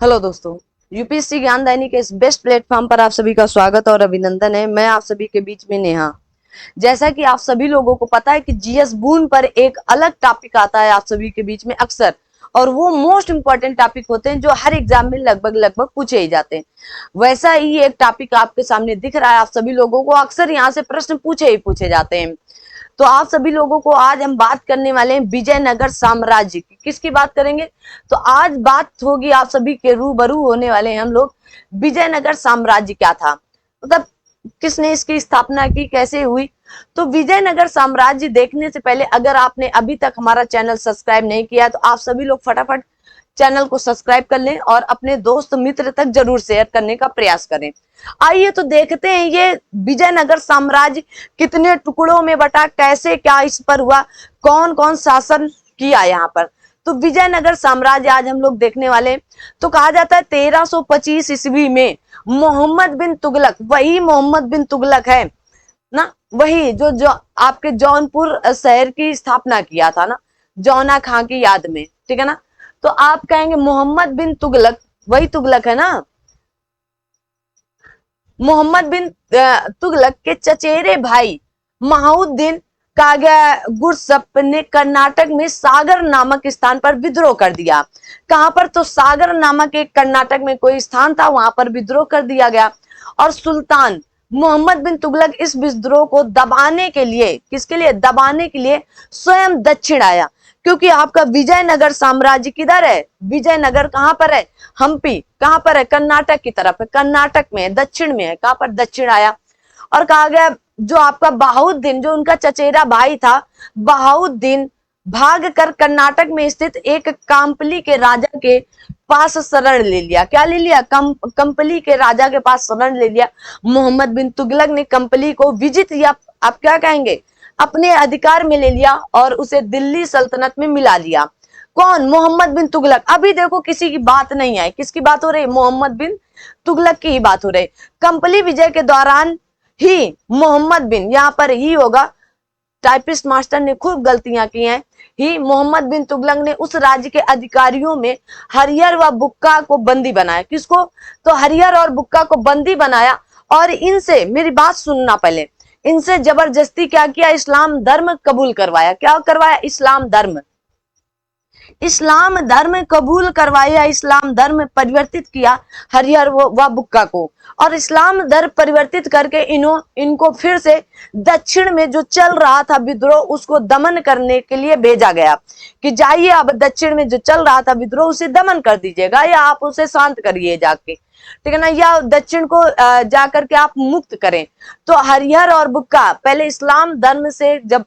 Hello दोस्तों, UPSC ज्ञानदायिनी के इस बेस्ट प्लेटफॉर्म पर आप सभी का स्वागत और अभिनंदन है। मैं आप सभी के बीच में नेहा। जैसा कि आप सभी लोगों को पता है कि जीएस बून पर एक अलग टॉपिक आता है आप सभी के बीच में अक्सर, और वो मोस्ट इंपॉर्टेंट टॉपिक होते हैं जो हर एग्जाम में लगभग पूछे ही जाते हैं। वैसा ही एक टॉपिक आपके सामने दिख रहा है, आप सभी लोगों को अक्सर यहाँ से प्रश्न पूछे ही पूछे जाते हैं। तो आप सभी लोगों को आज हम बात करने वाले हैं विजयनगर साम्राज्य की। किसकी बात करेंगे? तो आज बात होगी आप सभी के रूबरू होने वाले हैं हम लोग, विजयनगर साम्राज्य क्या था, मतलब किसने इसकी स्थापना की, कैसे हुई। तो विजयनगर साम्राज्य देखने से पहले अगर आपने अभी तक हमारा चैनल सब्सक्राइब नहीं किया तो आप सभी लोग फटाफट चैनल को सब्सक्राइब कर लें और अपने दोस्त मित्र तक जरूर शेयर करने का प्रयास करें। आइए तो देखते हैं ये विजयनगर साम्राज्य कितने टुकड़ों में बटा, कैसे क्या इस पर हुआ, कौन कौन शासन किया यहाँ पर। तो विजयनगर साम्राज्य आज हम लोग देखने वाले। तो कहा जाता है 1325 ईस्वी में मोहम्मद बिन तुगलक, वही मोहम्मद बिन तुगलक है ना, वही जो आपके जौनपुर शहर की स्थापना किया था ना, जौना खां की याद में, ठीक है ना। तो आप कहेंगे मोहम्मद बिन तुगलक, वही तुगलक है ना। मोहम्मद बिन तुगलक के चचेरे भाई महाउद्दीन काग्यागुरसप ने कर्नाटक में सागर नामक स्थान पर विद्रोह कर दिया। कहां पर? तो सागर नामक एक कर्नाटक में कोई स्थान था, वहां पर विद्रोह कर दिया गया। और सुल्तान मोहम्मद बिन तुगलक इस विद्रोह को दबाने के लिए, किसके लिए? दबाने के लिए स्वयं दक्षिण आया, क्योंकि आपका विजयनगर साम्राज्य किधर है? विजयनगर कहां पर है? हम्पी कहां पर है? कर्नाटक की तरफ है, कर्नाटक में है, दक्षिण में है। कहां पर? दक्षिण आया। और कहा गया जो आपका बहाउद्दीन, जो उनका चचेरा भाई था बहाउद्दीन, भाग कर कर्नाटक में स्थित एक कांपली के राजा के पास शरण ले लिया। क्या ले लिया? कंपली के राजा के पास शरण ले लिया। मोहम्मद बिन तुगलक ने कंपली को विजित, या आप क्या कहेंगे, अपने अधिकार में ले लिया और उसे दिल्ली सल्तनत में मिला लिया। कौन? मोहम्मद बिन तुगलक। अभी देखो किसी की बात नहीं आई, किसकी बात हो रही? मोहम्मद बिन तुगलक की ही बात हो रही। कंपली विजय के दौरान ही मोहम्मद बिन, यहां पर ही होगा, टाइपिस्ट मास्टर ने खूब गलतियां की हैं, ही मोहम्मद बिन तुगलक ने उस राज्य के अधिकारियों में हरियर व बुक्का को बंदी बनाया। किसको? तो हरियर और बुक्का को बंदी बनाया और इनसे, मेरी बात सुनना पहले, इनसे जबरदस्ती क्या किया? इस्लाम धर्म कबूल करवाया। क्या करवाया? इस्लाम धर्म, इस्लाम धर्म कबूल करवाया, इस्लाम धर्म परिवर्तित किया हरिहर व बुक्का को। और इस्लाम धर्म परिवर्तित करके इनको फिर से दक्षिण में जो चल रहा था विद्रोह, उसको दमन करने के लिए भेजा गया कि जाइए अब दक्षिण में जो चल रहा था विद्रोह उसे दमन कर दीजिएगा, या आप उसे शांत करिए जाके, ठीक है ना, या दक्षिण को जाकर के आप मुक्त करें। तो हरिहर और बुक्का पहले इस्लाम धर्म से जब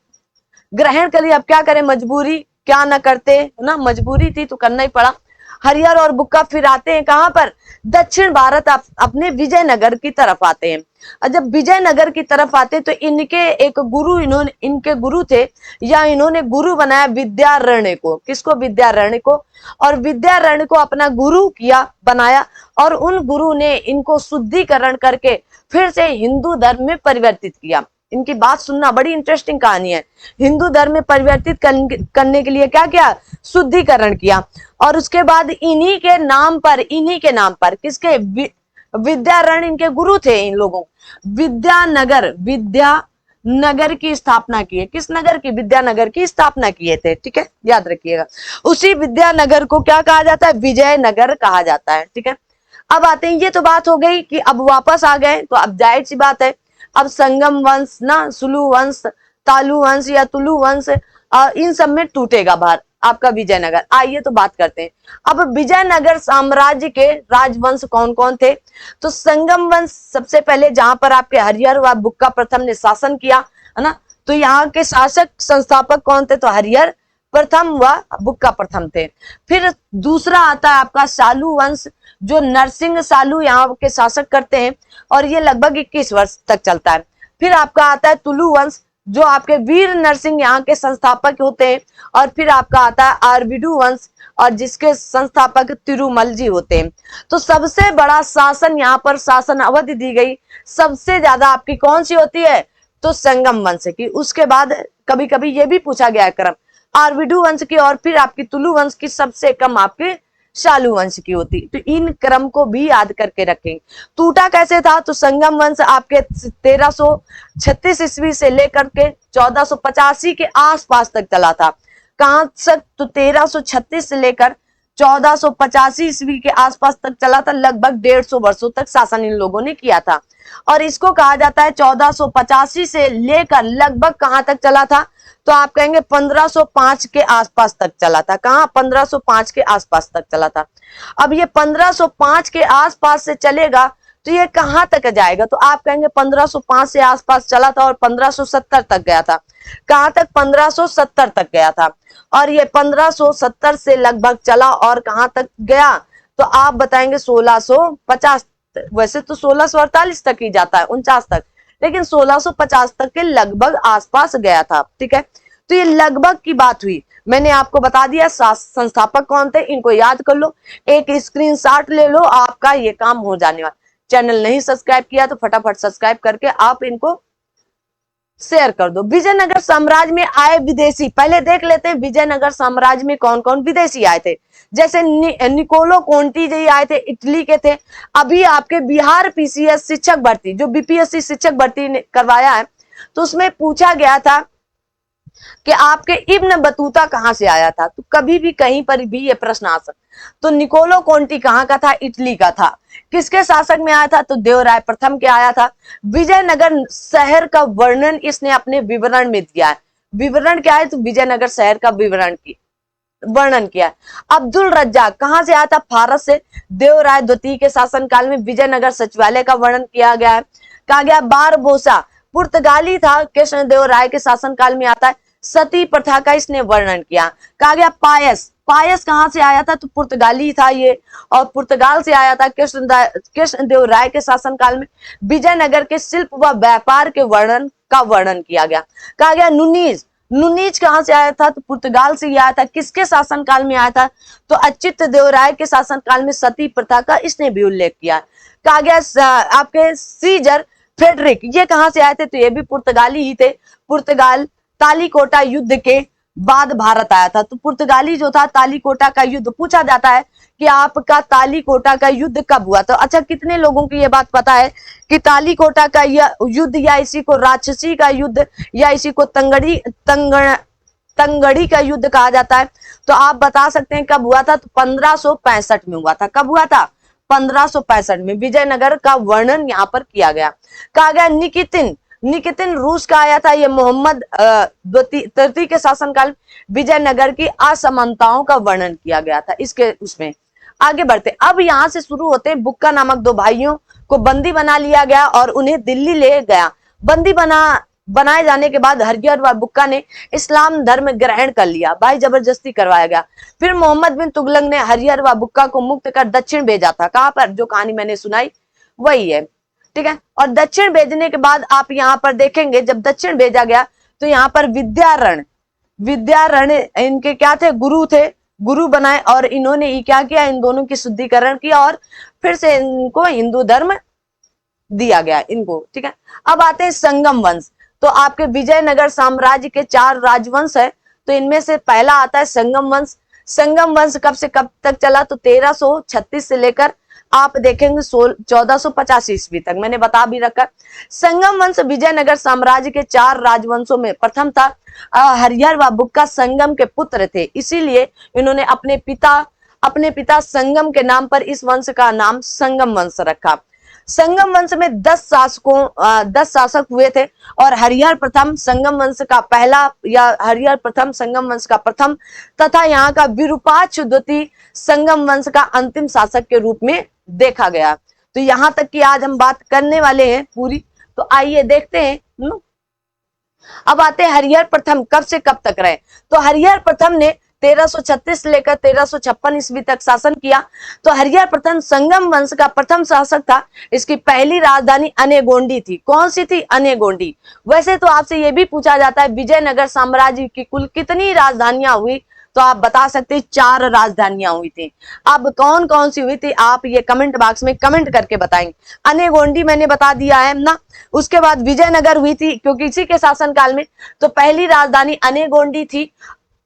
ग्रहण कर लिया, अब क्या करें, मजबूरी, क्या ना करते ना, मजबूरी थी तो करना ही पड़ा। हरिहर और बुक्का फिर आते हैं कहां पर? दक्षिण भारत, अपने विजयनगर की तरफ आते हैं। और जब विजयनगर की तरफ आते तो इनके एक गुरु, इनके गुरु थे, या इन्होंने गुरु बनाया विद्यारण्य को। किसको? विद्यारण्य को। और विद्यारण्य को अपना गुरु किया, बनाया, और उन गुरु ने इनको शुद्धिकरण करके फिर से हिंदू धर्म में परिवर्तित किया। इनकी बात सुनना, बड़ी इंटरेस्टिंग कहानी है। हिंदू धर्म में परिवर्तित करने के लिए क्या किया? शुद्धिकरण किया। और उसके बाद इन्हीं के नाम पर, किसके? विद्यारण्य इनके गुरु थे। इन लोगों विद्यानगर की स्थापना की है। किस नगर की? विद्यानगर की स्थापना किए थे, ठीक है, याद रखिएगा। उसी विद्यानगर को क्या कहा जाता है? विजयनगर कहा जाता है, ठीक है। अब आते हैं, ये तो बात हो गई कि अब वापस आ गए, तो अब जाहिर सी बात है अब संगम वंश ना, सुलू वंश, तालु वंश या तुलु वंश, इन सब में टूटेगा भारत आपका विजयनगर। आइए तो बात करते हैं अब विजयनगर साम्राज्य के राजवंश कौन कौन थे। तो संगम वंश सबसे पहले, जहां पर आपके हरिहर व बुक्का प्रथम ने शासन किया, है ना। तो यहाँ के शासक संस्थापक कौन थे? तो हरिहर प्रथम व बुक्का प्रथम थे। फिर दूसरा आता है आपका सालू वंश, जो नरसिंह सालू यहाँ के शासक करते हैं, और ये लगभग 21 वर्ष तक चलता है। फिर आपका आता है तुलु वंश, जो आपके वीर नरसिंह यहाँ के संस्थापक होते हैं। और फिर आपका आता है आरविडु वंश, और जिसके संस्थापक तिरुमल जी होते हैं। तो सबसे बड़ा शासन यहाँ पर, शासन अवधि दी गई सबसे ज्यादा आपकी कौन सी होती है? तो संगम वंश की। उसके बाद कभी कभी ये भी पूछा गया क्रम, आरविडु वंश की, और फिर आपकी तुलु वंश की सबसे कम आपकी शालू वंश की होती। तो इन क्रम को भी याद करके रखें। टूटा कैसे था, तो संगम वंश आपके 1336 ईस्वी से लेकर के 1485 के आसपास तक चला था। कहां तक, तो 1336 से लेकर 1485 ईस्वी के आसपास तक चला था। लगभग 150 वर्षों तक शासन इन लोगों ने किया था। और इसको कहा जाता है 1485 से लेकर लगभग कहां तक चला था, तो आप कहेंगे 1505 के आसपास तक चला था। कहां, 1505 के आसपास तक चला था। अब ये 1505 के आसपास से चलेगा तो ये कहां तक जाएगा, तो आप कहेंगे 1505 से आसपास चला था और 1570 तक गया था। कहां तक, 1570 तक गया था। और ये 1570 से लगभग चला और कहां तक गया, तो आप बताएंगे 1650। वैसे तो 1648 तक ही जाता है, 49 तक, लेकिन 1650 तक के लगभग आसपास गया था। ठीक है, तो ये लगभग की बात हुई। मैंने आपको बता दिया संस्थापक कौन थे, इनको याद कर लो, एक स्क्रीनशॉट ले लो, आपका ये काम हो जाने वाला। चैनल नहीं सब्सक्राइब किया तो फटाफट सब्सक्राइब करके आप इनको शेयर कर दो। विजयनगर साम्राज्य में आए विदेशी, पहले देख लेते हैं विजयनगर साम्राज्य में कौन कौन विदेशी आए थे। जैसे निकोलो कोंटी जी आए थे, इटली के थे। अभी आपके बिहार पीसीएस शिक्षक भर्ती, जो बीपीएससी शिक्षक भर्ती ने करवाया है, तो उसमें पूछा गया था कि आपके इब्न बतूता कहां से आया था। तो कभी भी कहीं पर भी ये प्रश्न आ सकता। तो निकोलो कोंटी कहां का था, इटली का था। किसके शासक में आया था, तो देवराय प्रथम के आया था। विजयनगर शहर का वर्णन इसने अपने विवरण में दिया है। विवरण क्या है, तो विजयनगर शहर का वर्णन किया है। अब्दुल रज्जाक कहां से आया था, फारस से। देवराय द्वितीय के शासनकाल में विजयनगर सचिवालय का वर्णन किया गया है। कहा गया बारबोसा पुर्तगाली था, कृष्ण देव राय के शासनकाल में आता है। सती प्रथा का इसने वर्णन किया। कहा गया पायस कहां से आया था, तो पुर्तगाली था ये, और पुर्तगाल से आया था कृष्ण देव राय के शासनकाल में। विजयनगर के शिल्प व व्यापार के वर्णन किया गया। कहा गया नुनीज कहां से आया था, तो पुर्तगाल से आया था। किसके शासनकाल में आया था, तो अच्युत देव राय के शासनकाल में सती प्रथा का इसने भी उल्लेख किया। कहा गया आपके सीजर फ्रेडरिक, ये कहां से आए थे, तो ये भी पुर्तगाली ही थे। पुर्तगाल तालीकोटा युद्ध के बाद भारत आया था। तो पुर्तगाली जो था, तालीकोटा का युद्ध पूछा जाता है कि आपका तालीकोटा का युद्ध कब हुआ था। अच्छा, कितने लोगों को ये बात पता है कि तालीकोटा का युद्ध, या इसी को राक्षसी का युद्ध, या इसी को तंगड़ी का युद्ध कहा जाता है। तो आप बता सकते हैं कब हुआ था, तो 1565 में हुआ था। कब हुआ था, 1565 में। विजयनगर का वर्णन यहाँ पर किया गया। कहा गया निकितिन रूस का आया था। ये मोहम्मद तृतीय के शासनकाल विजयनगर की असमानताओं का वर्णन किया गया था। इसके उसमें आगे बढ़ते, अब यहां से शुरू होते हैं। बुक्का नामक दो भाइयों को बंदी बना लिया गया और उन्हें दिल्ली ले गया। बंदी बनाए जाने के बाद हरिहर व बुक्का ने इस्लाम धर्म ग्रहण कर लिया। भाई जबरदस्ती करवाया गया। फिर मोहम्मद बिन तुगलक ने हरिहर व बुक्का को मुक्त कर दक्षिण भेजा था। कहां पर, जो कहानी मैंने सुनाई वही है। ठीक है, और दक्षिण भेजने के बाद आप यहाँ पर देखेंगे, जब दक्षिण भेजा गया तो यहाँ पर विद्यारण इनके क्या थे, गुरु बनाए, और इन्होंने ये क्या किया, इन दोनों की शुद्धिकरण किया और फिर से इनको हिंदू धर्म दिया गया इनको। ठीक है, अब आते हैं संगम वंश। तो आपके विजयनगर साम्राज्य के 4 राजवंश है, तो इनमें से पहला आता है संगम वंश। संगम वंश कब से कब तक चला, तो 1336 से लेकर आप देखेंगे 1450 ईस्वी तक। मैंने बता भी रखा। संगम वंश विजयनगर साम्राज्य के 4 राजवंशों में प्रथम था। हरिहर व बुक्का संगम के पुत्र थे, इसीलिए इन्होंने अपने पिता संगम के नाम पर इस वंश का नाम संगम वंश रखा। संगम वंश में 10 शासक हुए थे, और हरिहर प्रथम संगम वंश का पहला, या हरिहर प्रथम संगम वंश का प्रथम, तथा यहाँ का विरूपाक्ष द्वितीय संगम वंश का अंतिम शासक के रूप में देखा गया। तो यहां तक की आज हम बात करने वाले हैं पूरी। तो आइए देखते हैं। अब आते हैं हरिहर प्रथम कब से कब तक रहे। तो हरिहर प्रथम ने 1336 लेकर 1356 ईस्वी तक शासन किया। तो हरिहर प्रथम संगम वंश का प्रथम शासक था। इसकी पहली राजधानी अनेगोंडी थी। कौन सी थी, अनेगोंडी। वैसे तो आपसे यह भी पूछा जाता है विजयनगर साम्राज्य की कुल कितनी राजधानियां हुई, तो आप बता सकते हैं 4 राजधानियां हुई थी। अब कौन कौन सी हुई थी, आप ये कमेंट बॉक्स में कमेंट करके बताएंगे। अनेगोंडी मैंने बता दिया है ना। उसके बाद विजयनगर हुई थी, क्योंकि इसी के शासनकाल में। तो पहली राजधानी अनेगोंडी थी।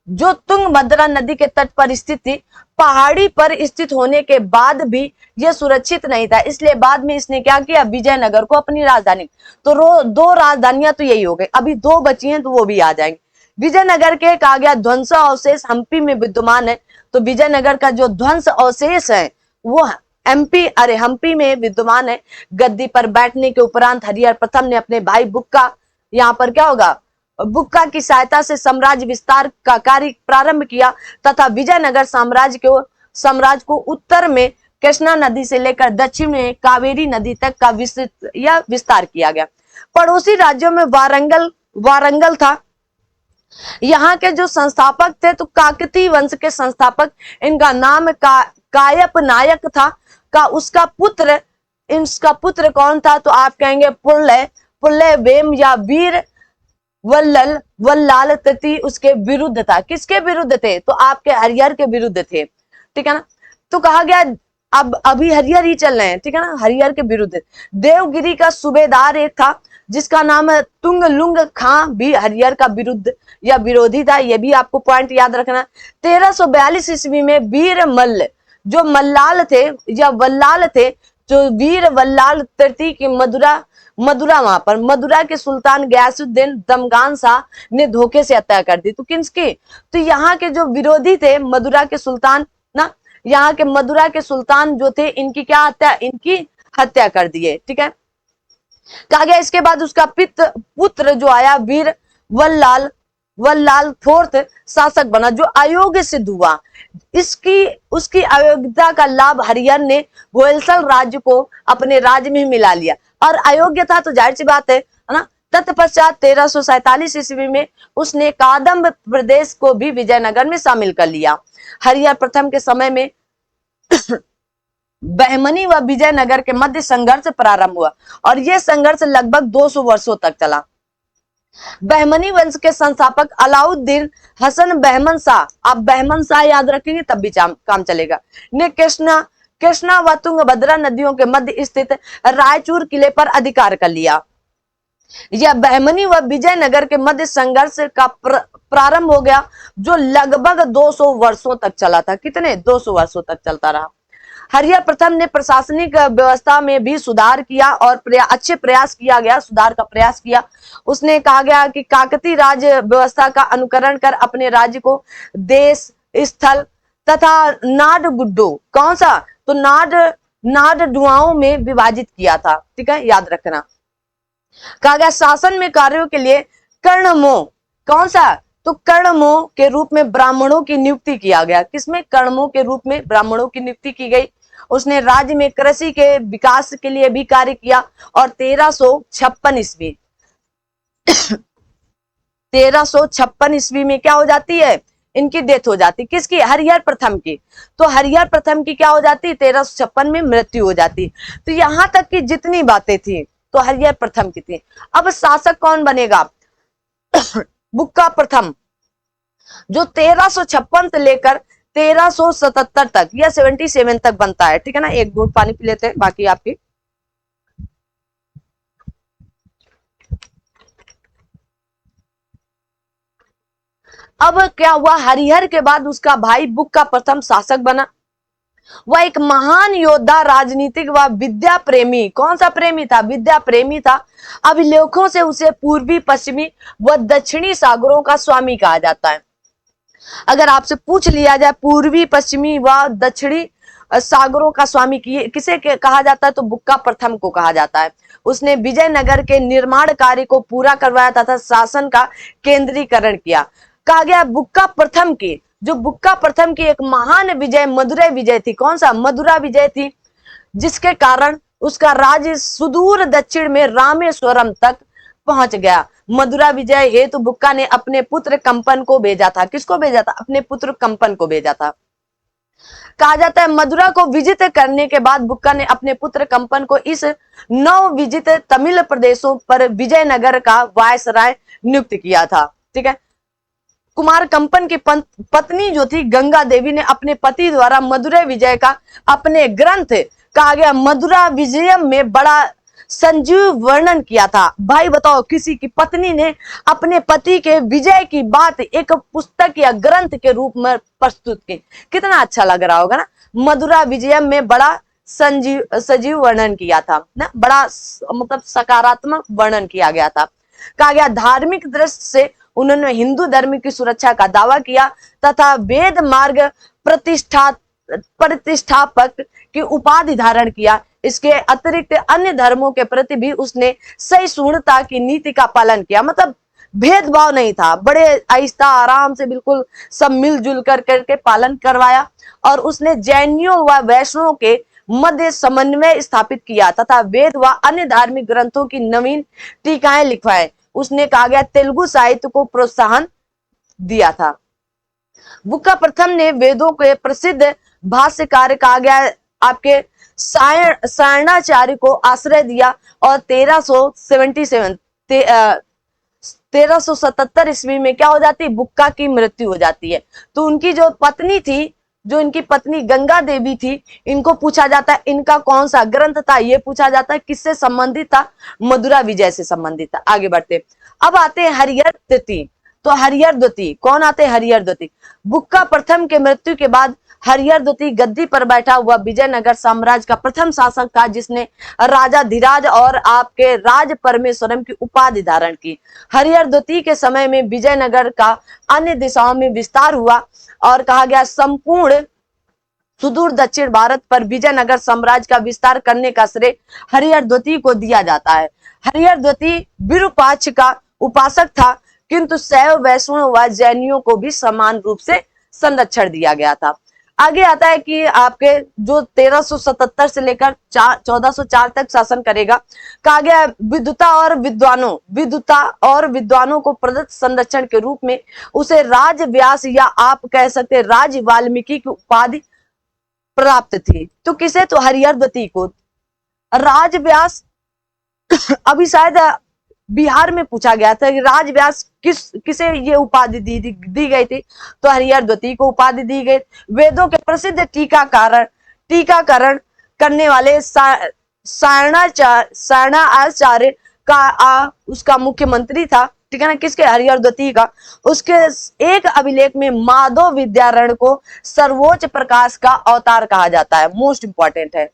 जो तुंगभद्रा नदी के तट पर स्थित थी। पहाड़ी पर स्थित होने के बाद भी यह सुरक्षित नहीं था, इसलिए बाद में इसने क्या किया, विजयनगर को अपनी राजधानी। तो दो राजधानियां तो यही हो गई, अभी दो बची हैं तो वो भी आ जाएंगे। विजयनगर के कहा गया ध्वंस अवशेष हम्पी में विद्यमान है। तो विजयनगर का जो ध्वंस अवशेष है वो हम्पी में विद्यमान है। गद्दी पर बैठने के उपरांत हरिहर प्रथम ने अपने भाई बुक्का, यहाँ पर क्या होगा, बुक्का की सहायता से साम्राज्य विस्तार का कार्य प्रारंभ किया तथा विजयनगर साम्राज्य को उत्तर में कृष्णा नदी से लेकर दक्षिण में कावेरी नदी तक का विस्तार किया गया। पड़ोसी राज्यों में वारंगल था। यहाँ के जो संस्थापक थे तो काकतीय वंश के संस्थापक, इनका नाम कायप नायक था। उसका पुत्र कौन था, तो आप कहेंगे पुल्लय वेम या वीर वल्लाल तृतीय उसके विरुद्ध था। किसके विरुद्ध थे, तो आपके हरिहर के विरुद्ध थे, ठीक है ना। तो कहा गया अब अभी हरिहर ही चल रहे हैं, ठीक है ना, हरिहर के विरुद्ध। देवगिरी का सूबेदार एक था जिसका नाम है तुंगलुंग खां, भी हरिहर का विरुद्ध या विरोधी था, ये भी आपको पॉइंट याद रखना। 1342 ईस्वी में वीर मल्ल जो मल्लाल थे या वल्लाल थे, जो वीर वल्लाल तृतीय की मदुरा वहां पर मदुरा के सुल्तान गयासुद्दीन दमगान शाह ने धोखे से हत्या कर दी। तो किसकी, तो यहाँ के जो विरोधी थे मदुरा के सुल्तान ना, यहाँ के मदुरा के सुल्तान जो थे इनकी इनकी हत्या कर दिए, ठीक है। कहा गया इसके बाद उसका पुत्र जो आया वीर वल्लाल फोर्थ शासक बना, जो अयोग्य सिद्ध हुआ। उसकी अयोग्यता का लाभ हरिहर ने होयसल राज्य को अपने राज्य में मिला लिया, और अयोग्य था तो जाहिर सी बात है ना। तत्पश्चात 1347 ईस्वी में उसने कादम्ब प्रदेश को भी विजयनगर में शामिल कर लिया। हरिहर प्रथम के समय में बहमनी व विजयनगर के मध्य संघर्ष प्रारंभ हुआ, और यह संघर्ष लगभग 200 वर्षों तक चला। बहमनी वंश के संस्थापक अलाउद्दीन हसन बहमन शाह, आप बहमन शाह याद रखेंगे तब भी काम चलेगा, ने कृष्णा व तुंगभद्रा नदियों के मध्य स्थित रायचूर किले पर अधिकार कर लिया। यह बहमनी व विजयनगर के मध्य संघर्ष का प्रारंभ हो गया, जो लगभग 200 वर्षों तक चला था। कितने, 200 वर्षों तक चलता रहा। हरिहर प्रथम ने प्रशासनिक व्यवस्था में भी सुधार किया और अच्छे प्रयास किया गया, सुधार का प्रयास किया। उसने कहा गया कि काकतीय राज व्यवस्था का अनुकरण कर अपने राज्य को देश, स्थल तथा नाडगुड्डो, कौन सा, तो नाडडुआओं में विभाजित किया था, ठीक है, याद रखना। कहा गया शासन में कार्यों के लिए कर्णमो, कौन सा, तो कर्णमो के रूप में ब्राह्मणों की नियुक्ति किया गया। किसमें, कर्णमो के रूप में ब्राह्मणों की नियुक्ति की गई। उसने राज्य में कृषि के विकास के लिए भी कार्य किया, और 1356 ईस्वी में क्या हो जाती है, इनकी डेथ हो जाती। किसकी, हरिहर प्रथम की। तो हरिहर प्रथम की क्या हो जाती, 1356 में मृत्यु हो जाती। तो यहां तक की जितनी बातें थी तो हरिहर प्रथम की थी। अब शासक कौन बनेगा, बुक्का प्रथम, जो 1356 से लेकर 1377 तक या 77 तक बनता है, ठीक है ना। एक घूंट पानी पी लेते हैं, बाकी आपकी। अब क्या हुआ, हरिहर के बाद उसका भाई बुक्का प्रथम शासक बना। वह एक महान योद्धा, राजनीतिक व विद्या प्रेमी, कौन सा प्रेमी था, विद्या प्रेमी था। अभिलेखों से उसे पूर्वी, पश्चिमी व दक्षिणी सागरों का स्वामी कहा जाता है। अगर आपसे पूछ लिया जाए पूर्वी, पश्चिमी व दक्षिणी सागरों का स्वामी किसे कहा जाता है, तो बुक्का प्रथम को कहा जाता है। उसने विजयनगर के निर्माण कार्य को पूरा करवाया तथा शासन का केंद्रीकरण किया। कहा गया बुक्का प्रथम की, जो बुक्का प्रथम की एक महान विजय मदुरै विजय थी। कौन सा, मदुरा विजय थी, जिसके कारण उसका राज्य सुदूर दक्षिण में रामेश्वरम तक पहुंच गया। मदुरा विजय हेतु बुक्का ने अपने पुत्र कंपन को भेजा था। किसको भेजा था, अपने पुत्र कंपन को भेजा था। कहा जाता है मदुरा को विजित करने के बाद बुक्का ने अपने पुत्र कंपन को इस नव विजित तमिल प्रदेशों पर विजयनगर का वायसराय नियुक्त किया था, ठीक है। कुमार कंपन की पत्नी जो थी गंगा देवी ने अपने पति द्वारा मदुरै विजय का अपने ग्रंथ, कहा गया मदुरा विजयम में बड़ा संजीव वर्णन किया था। भाई बताओ, किसी की पत्नी ने अपने पति के विजय की बात एक पुस्तक या ग्रंथ के रूप में प्रस्तुत की। कितना अच्छा लग रहा होगा ना। मधुरा विजयम में बड़ा सजीव वर्णन किया था ना, बड़ा मतलब सकारात्मक वर्णन किया गया था। कहा गया धार्मिक दृष्टि से उन्होंने हिंदू धर्म की सुरक्षा का दावा किया तथा वेद मार्ग प्रतिष्ठापक की उपाधि धारण किया। इसके अतिरिक्त अन्य धर्मों के प्रति भी उसने सहिष्णुता की नीति का पालन किया। मतलब भेदभाव नहीं था, बड़े आहिस्ता आराम से बिल्कुल सब मिलजुल करके पालन करवाया। और उसने जैनियों व वैष्णवों के मध्य समन्वय स्थापित किया तथा वेद व अन्य धार्मिक ग्रंथों की नवीन टीकाएं लिखवाए। उसने कहा गया तेलुगु साहित्य को प्रोत्साहन दिया था। बुक्का प्रथम ने वेदों के प्रसिद्ध भाष्यकार कहा गया आपके सायणाचार्य को आश्रय दिया और 1377 ईस्वी में क्या हो जाती, बुक्का की मृत्यु हो जाती है। तो उनकी जो पत्नी थी, जो इनकी पत्नी गंगा देवी थी, इनको पूछा जाता है इनका कौन सा ग्रंथ था, ये पूछा जाता है किससे संबंधित था, मधुरा विजय से संबंधित था। आगे बढ़ते, अब आते हैं हरिहर द्वितीय। तो हरिहर द्वितीय कौन आते हैं? हरिहर द्वितीय बुक्का प्रथम के मृत्यु के बाद हरिहर द्वितीय गद्दी पर बैठा हुआ विजयनगर साम्राज्य का प्रथम शासक था, जिसने राजा धीराज और आपके राज परमेश्वरम की उपाधि धारण की। हरिहर द्वितीय के समय में विजयनगर का अन्य दिशाओं में विस्तार हुआ और कहा गया संपूर्ण सुदूर दक्षिण भारत पर विजयनगर साम्राज्य का विस्तार करने का श्रेय हरिहर द्वितीय को दिया जाता है। हरिहर द्वितीय विरूपाक्ष का उपासक था, किंतु शैव वैष्णव व जैनियों को भी समान रूप से संरक्षण दिया गया था। आगे आता है कि आपके जो 1377 से लेकर 1404 तक शासन करेगा। कहा गया विद्वता और विद्वानों को प्रदत्त संरक्षण के रूप में उसे राजव्यास या आप कह सकते राज वाल्मीकि की उपाधि प्राप्त थी। तो किसे? तो हरिहर द्वितीय को राजव्यास। अभी शायद बिहार में पूछा गया था कि राजव्यास किसे ये उपाधि दी गई थी, तो हरिहर द्वितीय को उपाधि दी गई। वेदों के प्रसिद्ध टीकाकरण करने वाले सायणाचार्य का उसका मुख्यमंत्री था, ठीक है ना, किसके? हरिहर द्वितीय का। उसके एक अभिलेख में माधव विद्यारण को सर्वोच्च प्रकाश का अवतार कहा जाता है, मोस्ट इंपॉर्टेंट है।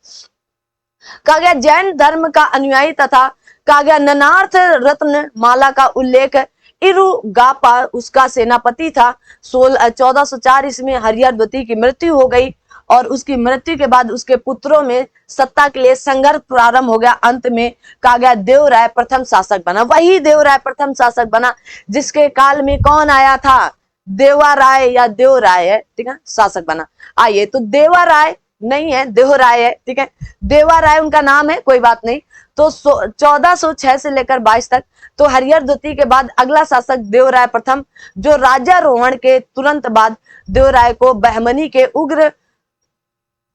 कहा गया जैन धर्म का अनुयायी तथा कहा गया ननार्थ रत्न माला का उल्लेख इरुगापा उसका सेनापति था। 1404 ईस्वी में हरिहर द्वितीय की मृत्यु हो गई और उसकी मृत्यु के बाद उसके पुत्रों में सत्ता के लिए संघर्ष प्रारंभ हो गया। अंत में कहा गया देवराय प्रथम शासक बना। वही देवराय प्रथम शासक बना जिसके काल में कौन आया था? देवाराय या देवराय है, ठीक है, शासक बना। आइए, तो देवाराय नहीं है, देवराय है, ठीक है। देवाराय उनका नाम है, कोई बात नहीं। तो 1406 से लेकर 22 तक। तो हरिहर द्वितीय के बाद अगला शासक देवराय प्रथम, जो राज्यारोहण के तुरंत बाद देवराय को बहमनी के उग्र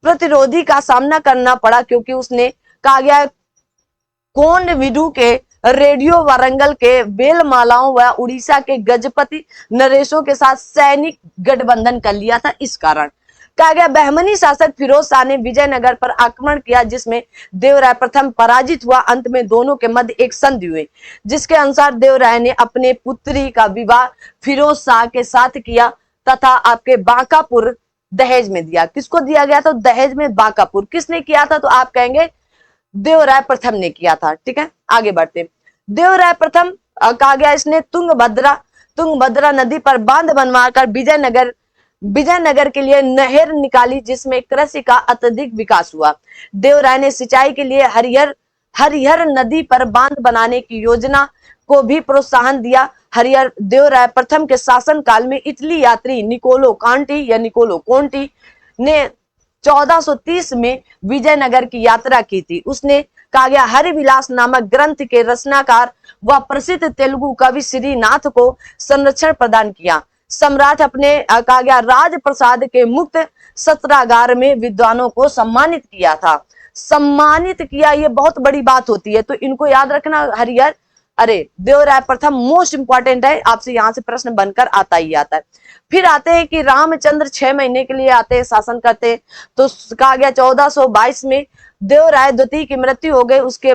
प्रतिरोधी का सामना करना पड़ा, क्योंकि उसने कहा गया कोंड विडू के रेडियो वारंगल के बेलमालाओं व उड़ीसा के गजपति नरेशों के साथ सैनिक गठबंधन कर लिया था। इस कारण कहा गया बहमनी शासक फिरोज शाह ने विजयनगर पर आक्रमण किया, जिसमें देवराय प्रथम पराजित हुआ। अंत में दोनों के मध्य एक संधि हुई, जिसके अनुसार देवराय ने अपने पुत्री का विवाह फिरोज शाह के साथ किया तथा आपके बांकापुर दहेज में दिया। किसको दिया गया था? दहेज में बांकापुर। किसने किया था? तो आप कहेंगे देवराय प्रथम ने किया था, ठीक है। आगे बढ़ते, देवराय प्रथम कहा गया इसने तुंगभद्रा नदी पर बांध बनवाकर विजयनगर के लिए नहर निकाली, जिसमें कृषि का अत्यधिक विकास हुआ। देवराय ने सिंचाई के लिए हरिहर नदी पर बांध बनाने की योजना को भी प्रोत्साहन दिया। देवराय प्रथम के शासन काल में इटली यात्री निकोलो कोंटी ने 1430 में विजयनगर की यात्रा की थी। उसने कहा गया हरिविलास नामक ग्रंथ के रचनाकार व प्रसिद्ध तेलुगु कवि श्रीनाथ को संरक्षण प्रदान किया। सम्राट अपने कहा गया राजप्रसाद के मुक्त सत्रागार में विद्वानों को सम्मानित किया था। सम्मानित किया, ये बहुत बड़ी बात होती है, तो इनको याद रखना। हरिहर देवराय प्रथम मोस्ट इंपॉर्टेंट है, आपसे यहाँ से प्रश्न बनकर आता ही आता है। फिर आते हैं कि रामचंद्र 6 महीने के लिए आते हैं, शासन करते हैं। तो कहा गया 1422 में देवराय द्वितीय की मृत्यु हो गई। उसके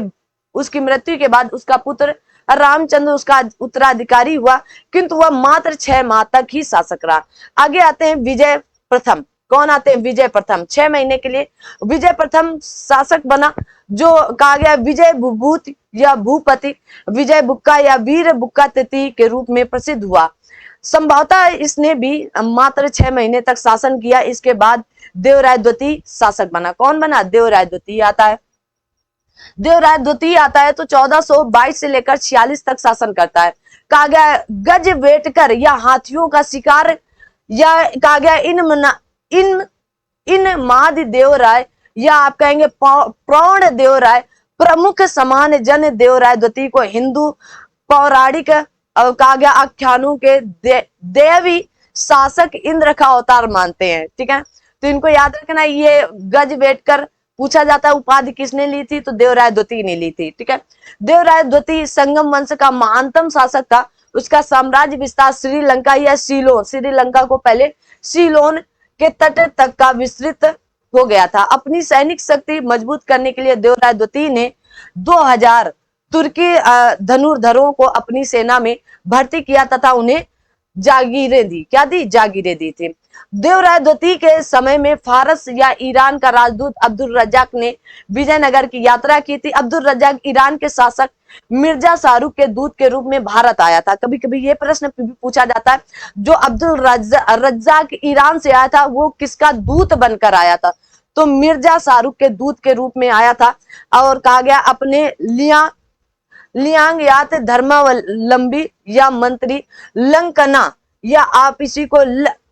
उसकी मृत्यु के बाद उसका पुत्र रामचंद्र उसका उत्तराधिकारी हुआ, किंतु वह मात्र 6 माह तक ही शासक रहा। आगे आते हैं विजय प्रथम। कौन आते हैं? विजय प्रथम। 6 महीने के लिए विजय प्रथम शासक बना, जो कहा गया विजय भूभूत या भूपति, विजय बुक्का या वीर बुक्का तृतीय के रूप में प्रसिद्ध हुआ। संभवतः इसने भी मात्र 6 महीने तक शासन किया। इसके बाद देवराय द्वितीय शासक बना। कौन बना? देवराय द्वितीय आता है। देवराय द्वितीय आता है तो 1422 से लेकर 46 तक शासन करता है। कहा गया गज वेटकर या हाथियों का शिकार, या कहा गया इन इन माद देवराय, या आप कहेंगे प्रौढ़ देवराय, प्रमुख समान जन देवराय द्वितीय को हिंदू पौराणिक कहा गया आख्यानों के देवी शासक इंद्र का अवतार मानते हैं। ठीक है, तो इनको याद रखना। ये गज वेटकर पूछा जाता है उपाधि किसने ली थी, तो देवराय द्वितीय ने ली थी। ठीक है, देवराय द्वितीय संगम वंश का महानतम शासक था। उसका साम्राज्य विस्तार श्रीलंका या सीलोन, श्रीलंका को पहले सीलोन के तट तक का विस्तृत हो गया था। अपनी सैनिक शक्ति मजबूत करने के लिए देवराय द्वितीय ने 2000 तुर्की धनुर्धरों को अपनी सेना में भर्ती किया तथा उन्हें जागीरें दी। क्या दी? जागीरें दी थी। देवराय द्वितीय के समय में फारस या ईरान का राजदूत अब्दुल रज्जाक ने विजयनगर की यात्रा की थी। अब्दुल रज्जाक ईरान के शासक मिर्जा शाहरुख के दूत के रूप में भारत आया था। कभी कभी ये प्रश्न पूछा जाता है, जो अब्दुल रज्जाक ईरान से आया था वो किसका दूत बनकर आया था, तो मिर्जा शाहरुख के दूत के रूप में आया था। और कहा गया अपने लियांगयात धर्मावलंबी या मंत्री लंकना, या आप इसी को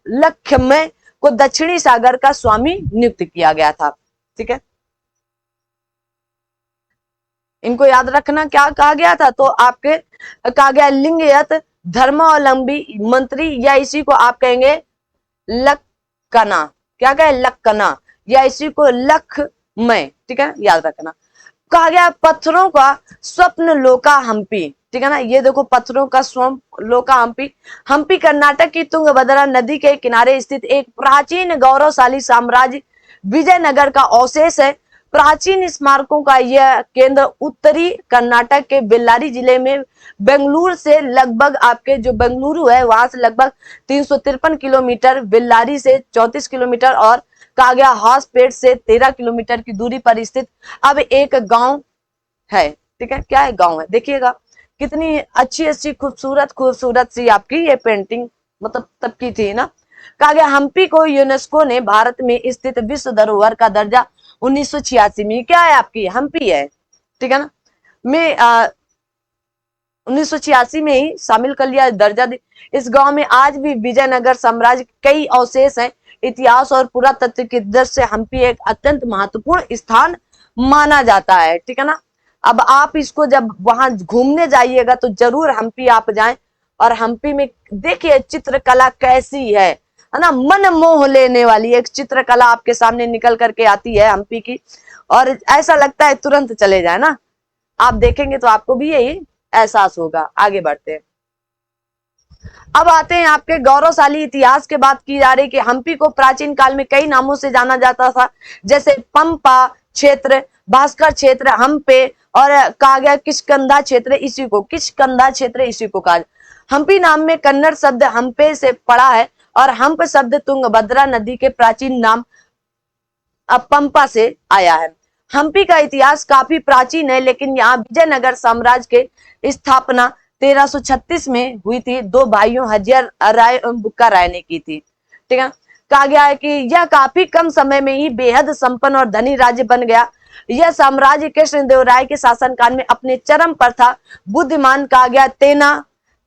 लक्ष्मय को दक्षिणी सागर का स्वामी नियुक्त किया गया था। ठीक है, इनको याद रखना। क्या कहा गया था, तो आपके कहा गया लिंगयत धर्मावलंबी मंत्री, या इसी को आप कहेंगे लक्कना। क्या कहे? लक्कना, या इसी को लखमय। ठीक है, याद रखना। कहा गया पत्थरों का स्वप्न लोका हम्पी। ठीक है ना, ये देखो पत्थरों का स्वप्न लोका हम्पी। हम्पी कर्नाटक की तुंगभद्रा नदी के किनारे स्थित एक प्राचीन गौरवशाली साम्राज्य विजयनगर का अवशेष है। प्राचीन स्मारकों का यह केंद्र उत्तरी कर्नाटक के बेल्लारी जिले में बेंगलुरु से लगभग, आपके जो बेंगलुरु है वहां से लगभग 353 किलोमीटर, बेल्लारी से 34 किलोमीटर और कहा गया हॉसपेट से 13 किलोमीटर की दूरी पर स्थित अब एक गांव है। ठीक है, क्या है? गांव है। देखिएगा कितनी अच्छी अच्छी खूबसूरत खूबसूरत सी आपकी ये पेंटिंग मतलब तब की थी ना। कहा गया हम्पी को यूनेस्को ने भारत में स्थित विश्व धरोहर का दर्जा 1986 में, क्या है आपकी? हम्पी है। ठीक है ना, में 1986 में ही शामिल कर लिया, दर्जा दी। इस गांव में आज भी विजयनगर साम्राज्य कई अवशेष हैं। इतिहास और पुरातत्व की दृष्टि से हम्पी एक अत्यंत महत्वपूर्ण स्थान माना जाता है। ठीक है ना, अब आप इसको जब वहां घूमने जाइएगा तो जरूर हम्पी आप जाएं, और हम्पी में देखिए चित्रकला कैसी है ना, मन मोह लेने वाली एक चित्रकला आपके सामने निकल करके आती है हम्पी की, और ऐसा लगता है तुरंत चले जाए ना। आप देखेंगे तो आपको भी यही एहसास होगा। आगे बढ़ते हैं। अब आते हैं आपके गौरवशाली इतिहास के बात की जा रही कि हम्पी को प्राचीन काल में कई नामों से जाना जाता था, जैसे पंपा क्षेत्र, भास्कर क्षेत्र, हम्पे, और कहा गया किष्किंधा क्षेत्र, इसी को किष्किंधा क्षेत्र इसी को कहा। हम्पी नाम में कन्नड़ शब्द हम्पे से पड़ा है, और हम्प शब्द तुंगभद्रा नदी के प्राचीन नाम पंपा से आया है। हम्पी का इतिहास काफी प्राचीन है, लेकिन यहाँ विजयनगर साम्राज्य के स्थापना 1336 में हुई थी। 2 भाइयों हजियर राय एवं बुक्का राय ने की थी। ठीक है, कहा गया है कि यह काफी कम समय में ही बेहद संपन्न और धनी राज्य बन गया। यह साम्राज्य कृष्णदेवराय के शासनकाल में अपने चरम पर था। बुद्धिमान कहा गया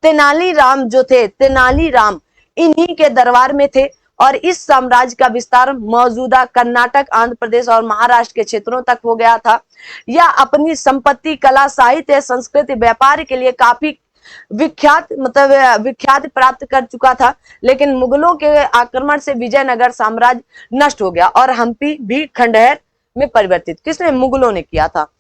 तेनालीराम जो थे, तेनालीराम इन्हीं के दरबार में थे, और इस साम्राज्य का विस्तार मौजूदा कर्नाटक, आंध्र प्रदेश और महाराष्ट्र के क्षेत्रों तक हो गया था। यह अपनी संपत्ति, कला, साहित्य, संस्कृति, व्यापार के लिए काफी विख्यात प्राप्त कर चुका था। लेकिन मुगलों के आक्रमण से विजयनगर साम्राज्य नष्ट हो गया और हम्पी भी खंडहर में परिवर्तित। किसने? मुगलों ने किया था।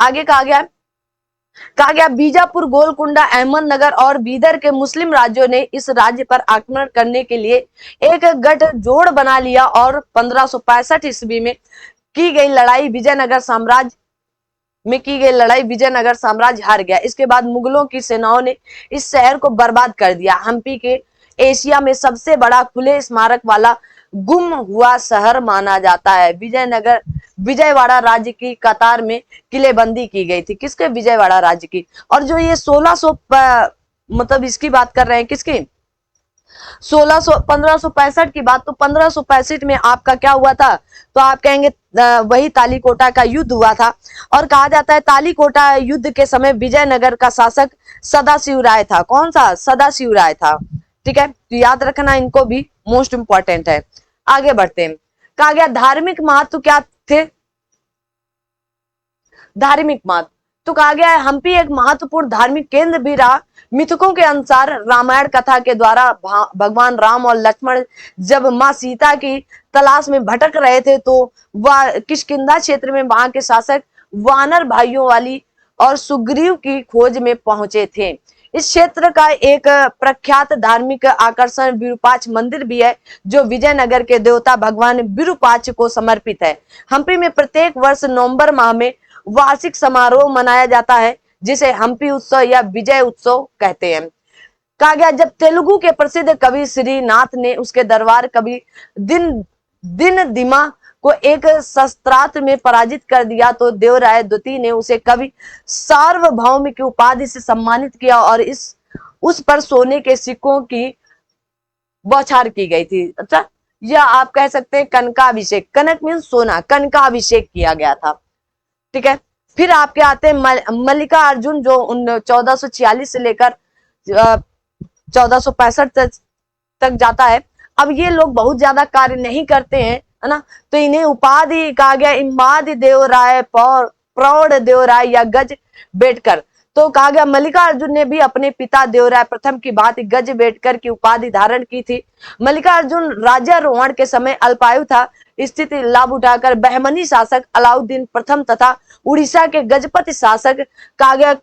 आगे कहा गया कहा गया बीजापुर, गोलकुंडा, अहमदनगर और बीदर के मुस्लिम राज्यों ने इस राज्य पर आक्रमण करने के लिए एक गठजोड़ बना लिया और 1565 ईस्वी में की गई लड़ाई विजयनगर साम्राज्य विजयनगर साम्राज्य हार गया। इसके बाद मुगलों की सेनाओं ने इस शहर को बर्बाद कर दिया। हम्पी के एशिया में सबसे बड़ा खुले स्मारक वाला गुम हुआ शहर माना जाता है। विजयनगर विजयवाड़ा राज्य की कतार में किलेबंदी की गई थी। किसके? विजयवाड़ा राज्य की। और जो ये 1600 मतलब इसकी बात कर रहे हैं, किसकी? 1565 की बात। तो 1565 में आपका क्या हुआ था? तो आप कहेंगे वही तालीकोटा का युद्ध हुआ था। और कहा जाता है तालीकोटा युद्ध के समय विजयनगर का शासक सदाशिव राय था। कौन सा? सदाशिव राय था। ठीक है, तो याद रखना, इनको भी मोस्ट इंपॉर्टेंट है। आगे बढ़ते हैं। कहा गया धार्मिक महत्व क्या थे? धार्मिक महत्व तो कहा गया है हम्पी एक महत्वपूर्ण धार्मिक केंद्र भी रहा। मिथकों के अनुसार रामायण कथा के द्वारा भगवान राम और लक्ष्मण जब मां सीता की तलाश में भटक रहे थे तो वह किष्किंधा क्षेत्र में वहां के शासक वानर भाइयों वाली और सुग्रीव की खोज में पहुंचे थे। इस क्षेत्र का एक प्रख्यात धार्मिक आकर्षण विरूपाक्ष मंदिर भी है, जो विजयनगर के देवता भगवान विरूपाक्ष को समर्पित है। हम्पी में प्रत्येक वर्ष नवंबर माह में वार्षिक समारोह मनाया जाता है, जिसे हम्पी उत्सव या विजय उत्सव कहते हैं। कहा गया जब तेलुगु के प्रसिद्ध कवि श्रीनाथ ने उसके दरबार कवि दिन दिमा को एक शस्त्रास्त्र में पराजित कर दिया तो देवराय द्वितीय ने उसे कवि सार्वभौम की उपाधि से सम्मानित किया और उस पर सोने के सिक्कों की बौछार की गई थी। अच्छा, यह आप कह सकते हैं कनकाभिषेक। कनक मीन सोना, कनकाभिषेक किया गया था। ठीक है, फिर आपके आते हैं मल्लिका अर्जुन, जो 1446 से लेकर 1465 तक जाता है। अब ये लोग बहुत ज्यादा कार्य नहीं करते हैं, है ना, तो इन्हें उपाधि कहा गया इमादि देवराय, प्रौढ़ देवराय या गज बेटकर। तो कहा गया मल्लिकार्जुन ने भी अपने पिता देवराय प्रथम की भांति गज बेटकर की उपाधि धारण की थी। मल्लिकार्जुन राज्यारोहण के समय अल्पायु था। स्थिति लाभ उठाकर बहमनी शासक अलाउद्दीन प्रथम तथा उड़ीसा के गजपति शासक कहा गया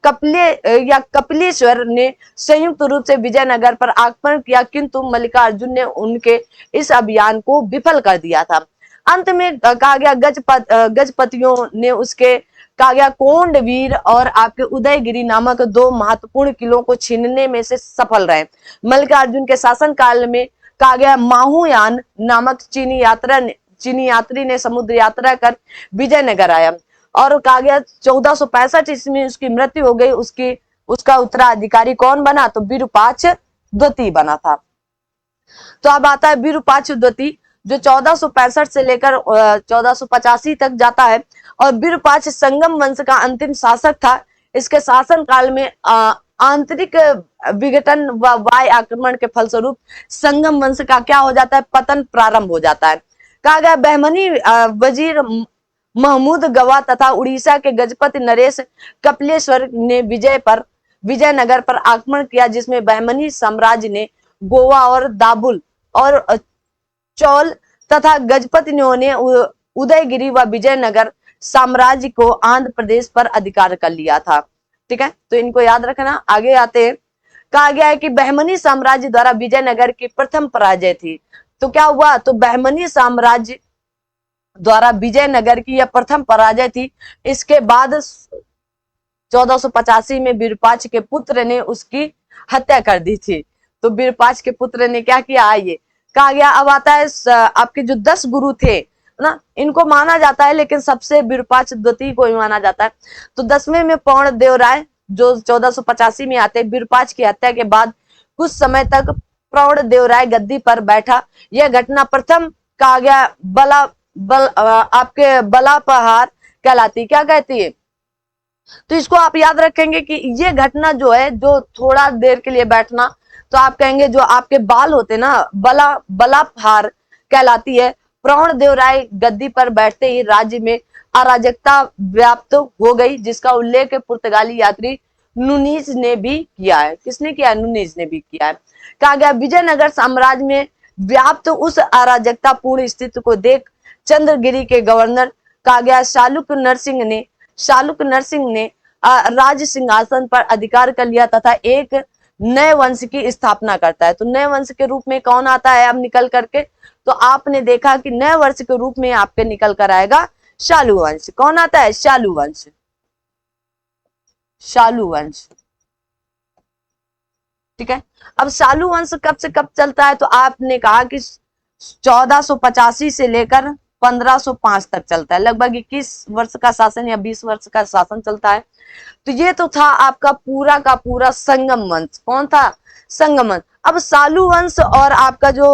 कपिलेश्वर ने संयुक्त रूप से विजयनगर पर आक्रमण किया, किंतु मल्लिकार्जुन ने उनके इस अभियान को विफल कर दिया था। अंत में कहा गया गजपतियों ने उसके कहा गया कोंडवीर और आपके उदयगिरी नामक दो महत्वपूर्ण किलों को छीनने में से सफल रहे। मल्लिकार्जुन के शासन काल में कहा गया माहुयान नामक चीनी यात्री ने समुद्र यात्रा कर विजयनगर आया और कहा गया 1465 ईस्वी में उसकी मृत्यु हो गई। उसका उत्तराधिकारी कौन बना? तो विरूपाक्ष द्वितीय बना था। तो अब आता है विरूपाक्ष द्वितीय, जो 1465 से लेकर 1485 तक जाता है और विरूपाक्ष संगम वंश का अंतिम शासक था। इसके शासन काल में आंतरिक विघटन व वाय आक्रमण के फलस्वरूप संगम वंश का क्या हो जाता है? पतन प्रारंभ हो जाता है। कहा गया बहमनी वजीर महमूद गवा तथा उड़ीसा के गजपति नरेश कपिलेश्वर ने विजयनगर पर आक्रमण किया, जिसमें बहमनी साम्राज्य ने गोवा और दाबुल और चौल तथा गजपतियों ने उदयगिरी व विजयनगर साम्राज्य को आंध्र प्रदेश पर अधिकार कर लिया था। ठीक है, तो इनको याद रखना। आगे आते हैं। कहा गया है कि बहमनी साम्राज्य द्वारा विजयनगर की प्रथम पराजय थी। तो क्या हुआ? तो बहमनी साम्राज्य द्वारा विजयनगर की यह प्रथम पराजय थी। इसके बाद 1485 में विरूपाक्ष के पुत्र ने उसकी हत्या कर दी थी। तो विरूपाक्ष के पुत्र ने क्या किया? आइए, कहा गया अब आता है आपके जो 10 गुरु थे ना, इनको माना जाता है, लेकिन सबसे विरूपाक्ष द्वितीय को ही माना जाता है। तो 10वें में पौड़ देवराय जो 1485 में आते। विरूपाक्ष की हत्या के बाद कुछ समय तक प्रौढ़ देवराय गद्दी पर बैठा। यह घटना प्रथम कहा गया आपके बलापहार कहलाती। क्या कहती है? तो इसको आप याद रखेंगे कि ये घटना जो है, जो थोड़ा देर के लिए बैठना, तो आप कहेंगे जो आपके बाल होते ना, बलापहार कहलाती है। प्रौढ़ देवराय गद्दी पर बैठते ही राज्य में अराजकता व्याप्त हो गई, जिसका उल्लेख पुर्तगाली यात्री नुनीज ने भी किया है। किसने किया? नुनीज ने भी किया है। कहा गया विजयनगर साम्राज्य में व्याप्त उस अराजकता पूर्ण स्थिति को देख चंद्रगिरी के गवर्नर कहा गया शालुक नरसिंह ने राज सिंहासन पर अधिकार कर लिया तथा एक नए वंश की स्थापना करता है। तो नए वंश के रूप में कौन आता है अब निकल करके? तो आपने देखा कि नए वंश के रूप में आपके निकल कर आएगा शालू वंश। कौन आता है? शालू वंश। शालू वंश, ठीक है। अब शालू वंश कब से कब चलता है? तो आपने कहा कि 1485 से लेकर 1505 तक चलता है। लगभग 21 वर्ष का शासन या 20 वर्ष का शासन चलता है। तो ये तो था आपका पूरा का पूरा संगम वंश। कौन था? संगम वंश। अब शालू वंश और आपका जो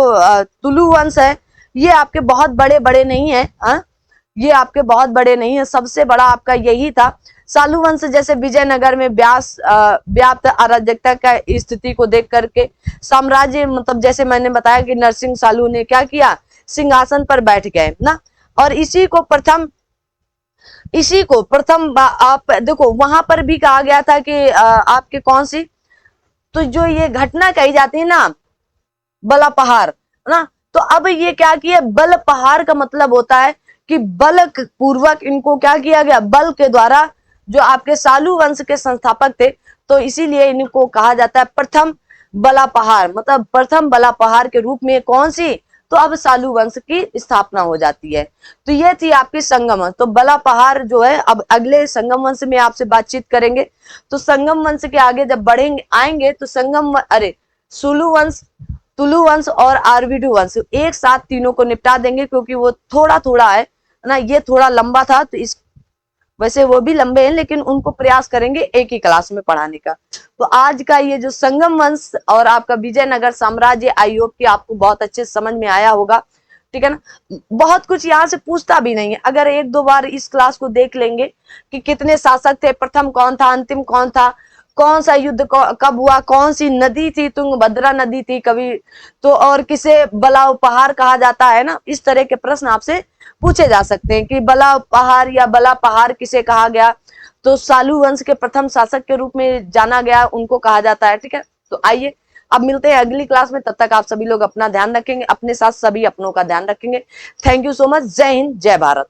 तुलु वंश है, ये आपके बहुत बड़े बड़े नहीं है। ये आपके बहुत बड़े नहीं है, सबसे बड़ा आपका यही था। शालू वंश जैसे विजयनगर में व्याप्त अराजकता का स्थिति को देख करके साम्राज्य, मतलब जैसे मैंने बताया कि नरसिंह शालू ने क्या किया, सिंहासन पर बैठ गए ना। और इसी को प्रथम आप देखो वहां पर भी कहा गया था कि आपके कौन सी, तो जो ये घटना कही जाती है ना बला पहाड़ ना, तो अब ये क्या किया, बल पहाड़ का मतलब होता है कि बल पूर्वक इनको क्या किया गया, बल के द्वारा, जो आपके शालू वंश के संस्थापक थे, तो इसीलिए इनको कहा जाता है प्रथम बला पहाड़, मतलब प्रथम बला पहाड़ के रूप में कौन सी, तो अब शालू वंश की स्थापना हो जाती है। तो ये थी आपकी संगम वंश। तो बला पहाड़ जो है, अब अगले संगम वंश में आपसे बातचीत करेंगे। तो संगम वंश के आगे जब बढ़ेंगे आएंगे तो सुलू वंश, तुलु वंश और आरवीडू वंश एक साथ तीनों को निपटा देंगे, क्योंकि वो थोड़ा थोड़ा है ना, ये थोड़ा लंबा था, तो इस वैसे वो भी लंबे हैं, लेकिन उनको प्रयास करेंगे एक ही क्लास में पढ़ाने का। तो आज का ये जो संगम वंश और आपका विजयनगर साम्राज्य, आई होप कि आपको बहुत अच्छे समझ में आया होगा, ठीक है ना। बहुत कुछ यहाँ से पूछता भी नहीं है, अगर एक दो बार इस क्लास को देख लेंगे कि कितने शासक थे, प्रथम कौन था, अंतिम कौन था, कौन सा युद्ध कब हुआ, कौन सी नदी थी, तुंगभद्रा नदी थी कभी, तो और किसे बला पहाड़ कहा जाता है ना, इस तरह के प्रश्न आपसे पूछे जा सकते हैं कि बला पहाड़ या बला पहाड़ किसे कहा गया, तो शालू वंश के प्रथम शासक के रूप में जाना गया, उनको कहा जाता है, ठीक है। तो आइए अब मिलते हैं अगली क्लास में, तब तक आप सभी लोग अपना ध्यान रखेंगे, अपने साथ सभी अपनों का ध्यान रखेंगे। Thank you so much. जय हिंद, जय भारत।